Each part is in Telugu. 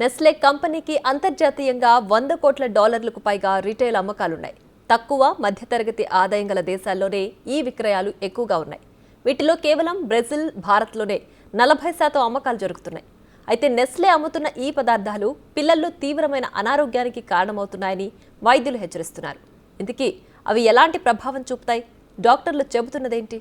నెస్లే కంపెనీకి అంతర్జాతీయంగా $100 కోట్ల పైగా రిటైల్ అమ్మకాలున్నాయి. తక్కువ మధ్యతరగతి ఆదాయం గల దేశాల్లోనే ఈ విక్రయాలు ఎక్కువగా ఉన్నాయి. వీటిలో కేవలం బ్రెజిల్, భారత్లోనే 40% అమ్మకాలు జరుగుతున్నాయి. అయితే నెస్లే అమ్ముతున్న ఈ పదార్థాలు పిల్లల్లో తీవ్రమైన అనారోగ్యానికి కారణమవుతున్నాయని వైద్యులు హెచ్చరిస్తున్నారు. ఇందుకీ అవి ఎలాంటి ప్రభావం చూపుతాయి? డాక్టర్లు చెబుతున్నదేంటి?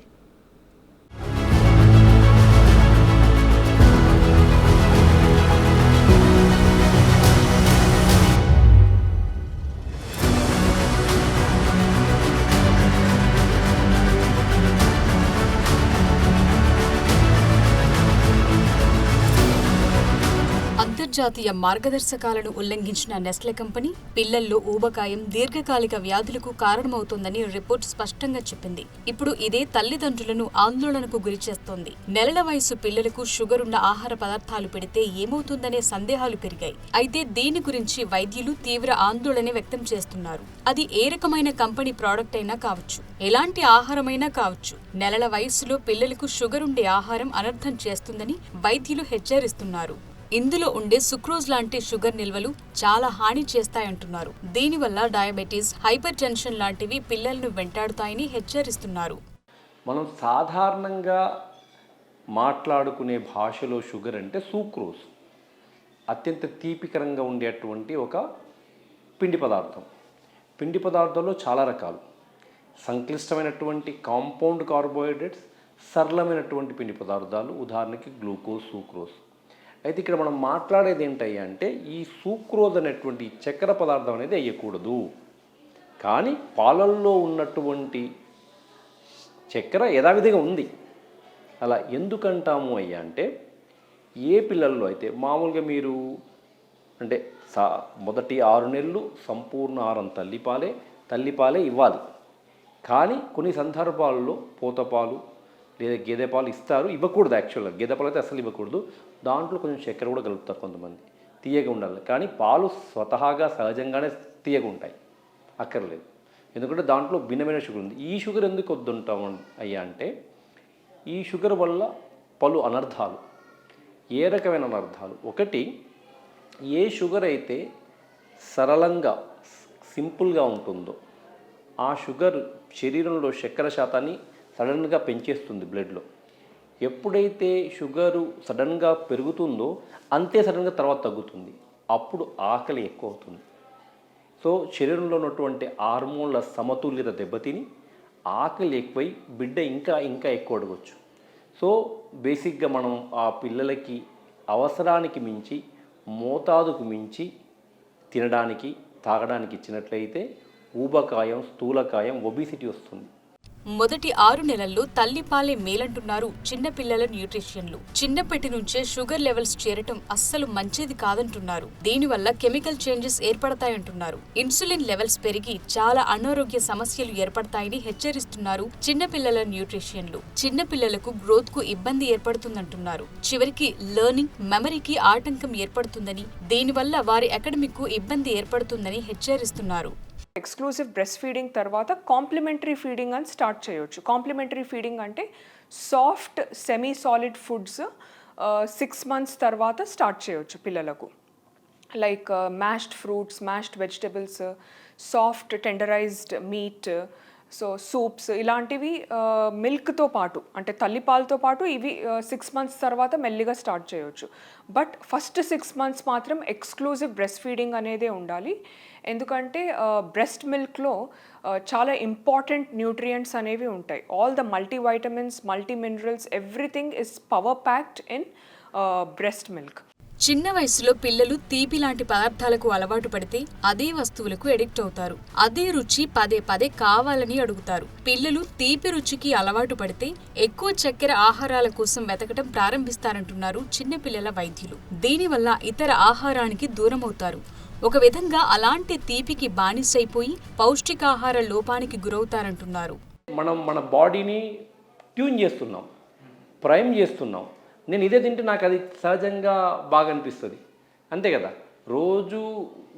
అంతర్జాతీయ మార్గదర్శకాలను ఉల్లంఘించిన నెస్లే కంపెనీ పిల్లల్లో ఊబకాయం, దీర్ఘకాలిక వ్యాధులకు కారణమవుతోందని రిపోర్ట్ స్పష్టంగా చెప్పింది. ఇప్పుడు ఇదే తల్లిదండ్రులను ఆందోళనకు గురిచేస్తోంది. నెలల వయసు పిల్లలకు షుగర్ ఉన్న ఆహార పదార్థాలు పెడితే ఏమవుతుందనే సందేహాలు పెరిగాయి. అయితే దీని గురించి వైద్యులు తీవ్ర ఆందోళన వ్యక్తం చేస్తున్నారు. అది ఏ రకమైన కంపెనీ ప్రోడక్ట్ అయినా కావచ్చు, ఎలాంటి ఆహారమైనా కావచ్చు, నెలల వయసులో పిల్లలకు షుగర్ ఉండే ఆహారం అనర్థం చేస్తుందని వైద్యులు హెచ్చరిస్తున్నారు. ఇందులో ఉండే సుక్రోజ్ లాంటి షుగర్ నిల్వలు చాలా హాని చేస్తాయంటున్నారు. దీనివల్ల డయాబెటీస్, హైపర్ టెన్షన్ లాంటివి పిల్లలను వెంటాడుతాయని హెచ్చరిస్తున్నారు. మనం సాధారణంగా మాట్లాడుకునే భాషలో షుగర్ అంటే సూక్రోజ్, అత్యంత తీపికరంగా ఉండేటువంటి ఒక పిండి పదార్థం. పిండి పదార్థంలో చాలా రకాలు, సంక్లిష్టమైనటువంటి కాంపౌండ్ కార్బోహైడ్రేట్స్, సరళమైనటువంటి పిండి పదార్థాలు, ఉదాహరణకి గ్లూకోజ్, సూక్రోజ్. అయితే ఇక్కడ మనం మాట్లాడేది ఏంటయ్యా అంటే ఈ సూక్రోజ్ అనేటువంటి చక్కెర పదార్థం అనేది వేయకూడదు. కానీ పాలల్లో ఉన్నటువంటి చక్కెర యథావిధిగా ఉంది. అలా ఎందుకంటాము అయ్యా అంటే ఏ పిల్లల్లో అయితే మామూలుగా మీరు అంటే మొదటి 6 నెలలు సంపూర్ణ ఆహారం తల్లిపాలే ఇవ్వాలి. కానీ కొన్ని సందర్భాల్లో పోతపాలు లేదా గేదె పాలు ఇస్తారు, ఇవ్వకూడదు. యాక్చువల్గా గేదె పాలు అయితే అసలు ఇవ్వకూడదు. దాంట్లో కొంచెం చక్కెర కూడా కలుపుతారు కొంతమంది, తీయగా ఉండాలి. కానీ పాలు స్వతహాగా సహజంగానే తీయగా ఉంటాయి, అక్కర్లేదు. ఎందుకంటే దాంట్లో భిన్నమైన షుగర్ ఉంది. ఈ షుగర్ ఎందుకు వద్దుంటాం అయ్యా అంటే ఈ షుగర్ వల్ల పలు అనర్థాలు. ఏ రకమైన అనర్థాలు? ఒకటి, ఏ షుగర్ అయితే సరళంగా సింపుల్గా ఉంటుందో ఆ షుగర్ శరీరంలో చక్కెర శాతాన్ని సడన్గా పెంచేస్తుంది బ్లడ్లో. ఎప్పుడైతే షుగరు సడన్గా పెరుగుతుందో అంతే సడన్గా తర్వాత తగ్గుతుంది. అప్పుడు ఆకలి ఎక్కువ అవుతుంది. సో శరీరంలో ఉన్నటువంటి హార్మోన్ల సమతుల్యత దెబ్బతిని ఆకలి ఎక్కువై బిడ్డ ఇంకా ఎక్కువ అడగవచ్చు. సో బేసిక్గా మనం ఆ పిల్లలకి అవసరానికి మించి, మోతాదుకు మించి తినడానికి, తాగడానికి ఇచ్చినట్లయితే ఊబకాయం, స్థూలకాయం, ఒబిసిటీ వస్తుంది. మొదటి 6 నెలల్లో తల్లిపాలే మేలంటున్నారు చిన్నపిల్లల న్యూట్రిషియన్లు. చిన్నప్పటి నుంచే షుగర్ లెవెల్స్ చేరటం అస్సలు మంచిది కాదంటున్నారు. దీనివల్ల కెమికల్ చేంజెస్ ఏర్పడతాయంటున్నారు. ఇన్సులిన్ లెవెల్స్ పెరిగి చాలా అనారోగ్య సమస్యలు ఏర్పడతాయని హెచ్చరిస్తున్నారు చిన్నపిల్లల న్యూట్రిషియన్లు. చిన్నపిల్లలకు గ్రోత్ కు ఇబ్బంది ఏర్పడుతుందంటున్నారు. చివరికి లెర్నింగ్, మెమరీకి ఆటంకం ఏర్పడుతుందని, దీనివల్ల వారి అకాడమిక్ కు ఇబ్బంది ఏర్పడుతుందని హెచ్చరిస్తున్నారు. ఎక్స్క్లూజివ్ బ్రెస్ట్ ఫీడింగ్ తర్వాత కాంప్లిమెంటరీ ఫీడింగ్ అని స్టార్ట్ చేయొచ్చు. కాంప్లిమెంటరీ ఫీడింగ్ అంటే soft semi solid foods 6 months తర్వాత స్టార్ట్ చేయొచ్చు పిల్లలకు. Like mashed fruits, mashed vegetables, soft tenderized meat, so soups, ఇలాంటివి మిల్క్తో పాటు అంటే తల్లిపాలతో పాటు ఇవి 6 months తర్వాత మెల్లిగా స్టార్ట్ చేయొచ్చు. బట్ ఫస్ట్ 6 months మాత్రం ఎక్స్క్లూజివ్ బ్రెస్ట్ ఫీడింగ్ అనేదే ఉండాలి. ఎందుకంటే బ్రెస్ట్ మిల్క్లో చాలా ఇంపార్టెంట్ న్యూట్రియంట్స్ అనేవి ఉంటాయి. All the multivitamins, multi minerals, everything is power packed in breast milk. చిన్న వయసులో పిల్లలు తీపి లాంటి పదార్థాలకు అలవాటు పడితే అదే వస్తువులకు ఎడిక్ట్ అవుతారు. అదే రుచి పదే కావాలని అడుగుతారు. పిల్లలు తీపి రుచికి అలవాటు పడితే ఎక్కువ చక్కెర ఆహారాల కోసం వెతకటం ప్రారంభిస్తారంటున్నారు చిన్నపిల్లల వైద్యులు. దీనివల్ల ఇతర ఆహారానికి దూరమవుతారు. ఒక విధంగా అలాంటి తీపికి బానిసైపోయి పౌష్టికాహార లోపానికి గురవుతారంటున్నారు. మనం మన బాడీని ట్యూన్ చేస్తున్నాం, ప్రైమ్ చేస్తున్నాం. నేను ఇదే తింటే నాకు అది సహజంగా బాగా అనిపిస్తుంది, అంతే కదా. రోజు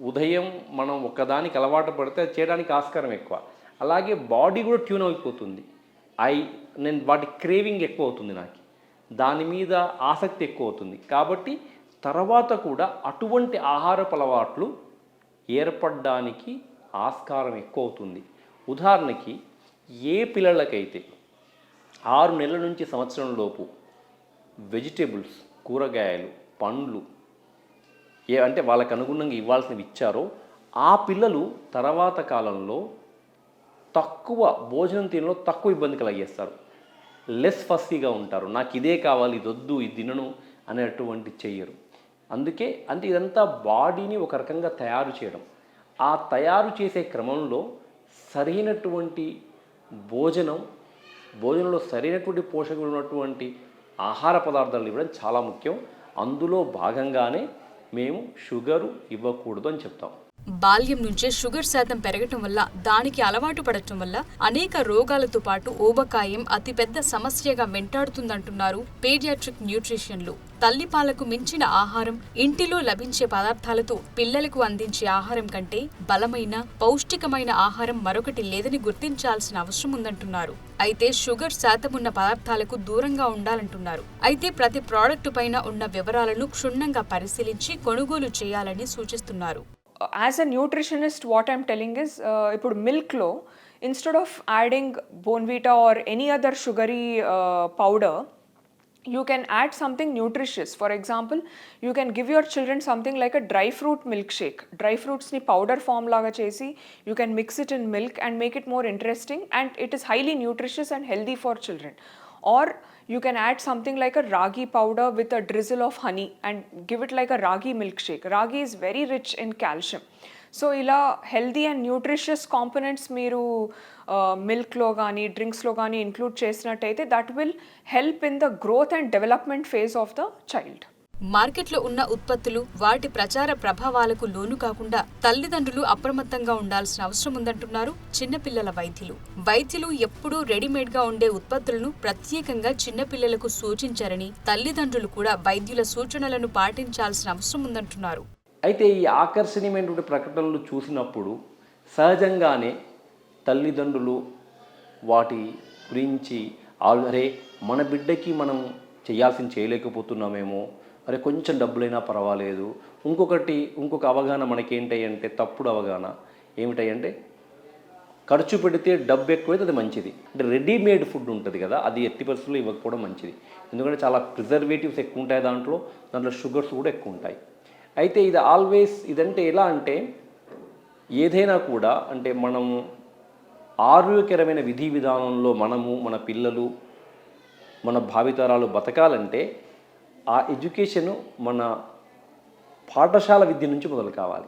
ఉదయం మనం ఒకదానికి అలవాటు పడితే అది చేయడానికి ఆస్కారం ఎక్కువ. అలాగే బాడీ కూడా ట్యూన్ అయిపోతుంది. నేను వాటి క్రేవింగ్ ఎక్కువ అవుతుంది, నాకు దాని మీద ఆసక్తి ఎక్కువ అవుతుంది. కాబట్టి తర్వాత కూడా అటువంటి ఆహారపు అలవాట్లు ఏర్పడడానికి ఆస్కారం ఎక్కువ అవుతుంది. ఉదాహరణకి ఏ పిల్లలకైతే 6 నెలల నుంచి సంవత్సరం లోపు వెజిటేబుల్స్, కూరగాయలు, పండ్లు అంటే వాళ్ళకు అనుగుణంగా ఇవ్వాల్సినవి ఇచ్చారో ఆ పిల్లలు తర్వాత కాలంలో తక్కువ భోజనం తినలో తక్కువ ఇబ్బంది కలిగేస్తారు. లెస్ ఫస్సీగా ఉంటారు. నాకు ఇదే కావాలి, ఇది వద్దు, ఇది తినను అనేటువంటి చెయ్యరు. అందుకే ఇదంతా బాడీని ఒక రకంగా తయారు చేయడం. ఆ తయారు చేసే క్రమంలో సరైనటువంటి భోజనంలో సరైనటువంటి పోషకులు ఉన్నటువంటి ఆహార పదార్థాలు ఇవ్వడం చాలా ముఖ్యం. అందులో భాగంగానే మేము షుగరు ఇవ్వకూడదు అని చెప్తాం. బాల్యం నుంచే షుగర్ శాతం పెరగటం వల్ల, దానికి అలవాటు పడటం వల్ల అనేక రోగాలతో పాటు ఊబకాయం అతిపెద్ద సమస్యగా వెంటాడుతుందంటున్నారు పీడియాట్రిక్ న్యూట్రిషన్లు. తల్లిపాలకు మించిన ఆహారం, ఇంటిలో లభించే పదార్థాలతో పిల్లలకు అందించే ఆహారం కంటే బలమైన, పౌష్టికమైన ఆహారం మరొకటి లేదని గుర్తించాల్సిన అవసరం ఉందంటున్నారు. అయితే షుగర్ శాతం ఉన్న పదార్థాలకు దూరంగా ఉండాలంటున్నారు. అయితే ప్రతి ప్రోడక్ట్ పైన ఉన్న వివరాలను క్షుణ్ణంగా పరిశీలించి కొనుగోలు చేయాలని సూచిస్తున్నారు. As a nutritionist, what I'm telling is, ఇప్పుడు మిల్క్లో instead of adding Bonvita or any other sugary powder, you can add something nutritious. For example, you can give your children something like a dry fruit milkshake. Dry fruits ni powder form laga chesi, you can mix it in milk and make it more interesting, and it is highly nutritious and healthy for children. Or you can add something like a ragi powder with a drizzle of honey and give it like a ragi milkshake. Ragi is very rich in calcium. So ఇలా హెల్దీ అండ్ న్యూట్రిషియస్ కాంపోనెంట్స్ మీరు మిల్క్లో కానీ డ్రింక్స్లో కానీ ఇంక్లూడ్ చేసినట్టయితే that will help in the growth and development phase of the child. మార్కెట్లో ఉన్న ఉత్పత్తులు, వాటి ప్రచార ప్రభావాలకు లోను కాకుండా తల్లిదండ్రులు అప్రమత్తంగా ఉండాల్సిన అవసరం ఉందంటున్నారు చిన్నపిల్లల వైద్యులు ఎప్పుడూ రెడీమేడ్గా ఉండే ఉత్పత్తులను ప్రత్యేకంగా చిన్నపిల్లలకు సూచించారని, తల్లిదండ్రులు కూడా వైద్యుల సూచనలను పాటించాల్సిన అవసరం ఉందంటున్నారు. అయితే ఈ ఆకర్షణీయమైనటువంటి ప్రకటనలు చూసినప్పుడు సహజంగానే తల్లిదండ్రులు వాటి గురించి అరే మన బిడ్డకి మనం చేయాల్సింది చేయలేకపోతున్నామేమో, అరే కొంచెం డబ్బులైనా పర్వాలేదు, ఇంకొక అవగాహన మనకేంటంటే తప్పుడు అవగాహన ఏమిటంటే ఖర్చు పెడితే డబ్బు ఎక్కువైతే అది మంచిది. అంటే రెడీమేడ్ ఫుడ్ ఉంటుంది కదా, అది ఎట్టి పరిస్థితుల్లో ఇవ్వకపోవడం మంచిది. ఎందుకంటే చాలా ప్రిజర్వేటివ్స్ ఎక్కువ ఉంటాయి, దాంట్లో షుగర్స్ కూడా ఎక్కువ ఉంటాయి. అయితే ఇది ఇదంటే ఎలా అంటే ఏదైనా కూడా అంటే మనం ఆరోగ్యకరమైన విధి విధానంలో మనము, మన పిల్లలు, మన భావితరాలు బతకాలంటే ఆ ఎడ్యుకేషను మన పాఠశాల విద్య నుంచి మొదలు కావాలి.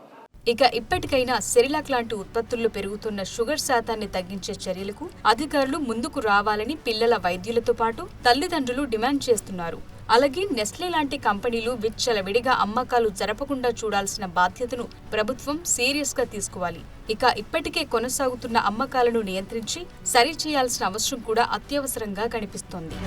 ఇక ఇప్పటికైనా సెరిలాక్ లాంటి ఉత్పత్తుల్లో పెరుగుతున్న షుగర్ శాతాన్ని తగ్గించే చర్యలకు అధికారులు ముందుకు రావాలని పిల్లల వైద్యులతో పాటు తల్లిదండ్రులు డిమాండ్ చేస్తున్నారు. అలాగే నెస్లే లాంటి కంపెనీలు విచ్చలవిడిగా అమ్మకాలు జరపకుండా చూడాల్సిన బాధ్యతను ప్రభుత్వం సీరియస్ గా తీసుకోవాలి. ఇక ఇప్పటికే కొనసాగుతున్న అమ్మకాలను నియంత్రించి సరిచేయాల్సిన అవసరం కూడా అత్యవసరంగా కనిపిస్తోంది.